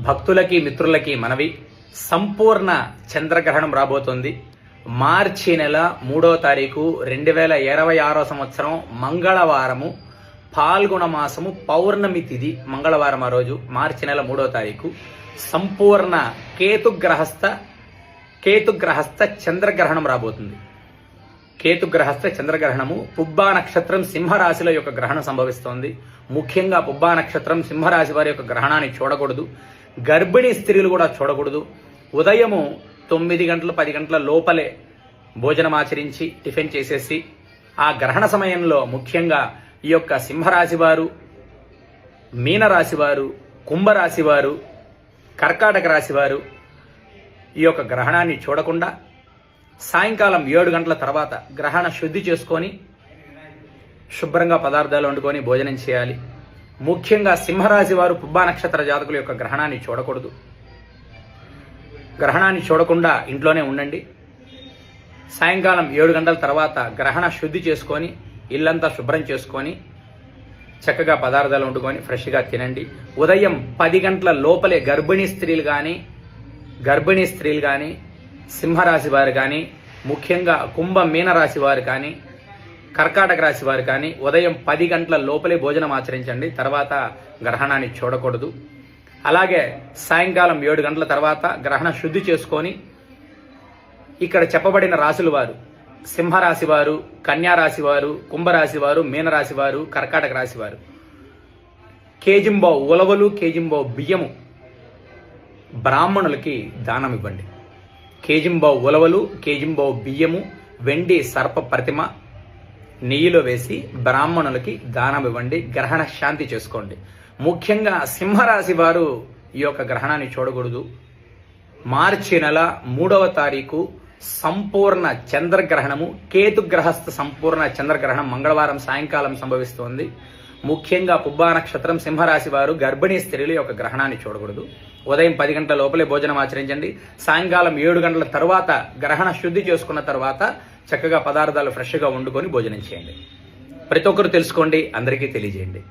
భక్తులకి మిత్రులకి మనవి, సంపూర్ణ చంద్రగ్రహణం రాబోతోంది. మార్చి నెల 3వ తారీఖు 2026 సంవత్సరం మంగళవారము, పాల్గొన మాసము పౌర్ణమి తిథి మంగళవారం. ఆ రోజు మార్చి నెల 3వ తారీఖు సంపూర్ణ కేతుగ్రహస్థ చంద్రగ్రహణం రాబోతుంది. కేతుగ్రహస్థ చంద్రగ్రహణము పుబ్బా నక్షత్రం సింహరాశిలో యొక్క గ్రహణం సంభవిస్తోంది. ముఖ్యంగా పుబ్బా నక్షత్రం సింహరాశి వారి యొక్క గ్రహణాన్ని చూడకూడదు. గర్భిణీ స్త్రీలు కూడా చూడకూడదు. ఉదయము 9 గంటలు 10 గంటల లోపలే భోజనం ఆచరించి టిఫిన్ చేసేసి ఆ గ్రహణ సమయంలో ముఖ్యంగా ఈ యొక్క సింహరాశి వారు, మీనరాశి వారు, కుంభరాశి వారు, కర్కాటక రాశి వారు ఈ యొక్క గ్రహణాన్ని చూడకుండా సాయంకాలం 7 గంటల తర్వాత గ్రహణ శుద్ధి చేసుకొని శుభ్రంగా పదార్థాలు వండుకొని భోజనం చేయాలి. ముఖ్యంగా సింహరాశి వారు పుబ్బా నక్షత్ర జాతకుల యొక్క గ్రహణాన్ని చూడకూడదు. గ్రహణాన్ని చూడకుండా ఇంట్లోనే ఉండండి. సాయంకాలం 7 గంటల తర్వాత గ్రహణ శుద్ధి చేసుకొని ఇల్లంతా శుభ్రం చేసుకొని చక్కగా పదార్థాలు వండుకొని ఫ్రెష్గా తినండి. ఉదయం 10 గంటల లోపలే గర్భిణీ స్త్రీలు కానీ సింహరాశి వారు కానీ, ముఖ్యంగా కుంభ మీనరాశి వారు కానీ, కర్కాటక రాశి వారు కానీ ఉదయం 10 గంటల లోపలే భోజనం ఆచరించండి. తర్వాత గ్రహణాన్ని చూడకూడదు. అలాగే సాయంకాలం 7 గంటల తర్వాత గ్రహణ శుద్ధి చేసుకొని ఇక్కడ చెప్పబడిన రాశుల వారు, సింహరాశి వారు, కన్యారాశి వారు, కుంభరాశి వారు, మీనరాశి వారు, కర్కాటక రాశి వారు కేజింబో ఉలవలు, కేజింబో బియ్యము బ్రాహ్మణులకి దానం ఇవ్వండి. కేజింబో ఉలవలు, కేజింబో బియ్యము, వెండి సర్ప ప్రతిమ నెయ్యిలో వేసి బ్రాహ్మణులకి దానం ఇవ్వండి. గ్రహణ శాంతి చేసుకోండి. ముఖ్యంగా సింహరాశి వారు ఈ యొక్క గ్రహణాన్ని చూడకూడదు. మార్చి నెల 3వ తారీఖు సంపూర్ణ చంద్రగ్రహణము, కేతుగ్రహస్థ సంపూర్ణ చంద్రగ్రహణం మంగళవారం సాయంకాలం సంభవిస్తోంది. ముఖ్యంగా పుబ్బా నక్షత్రం సింహరాశి వారు గర్భిణీ స్త్రీలు యొక్క గ్రహణాన్ని చూడకూడదు. ఉదయం 10 గంటల లోపలే భోజనం ఆచరించండి. సాయంకాలం 7 గంటల తర్వాత గ్రహణ శుద్ధి చేసుకున్న తర్వాత చక్కగా పదార్థాలు ఫ్రెష్గా వండుకొని భోజనం చేయండి. ప్రతి ఒక్కరు తెలుసుకోండి, అందరికీ తెలియజేయండి.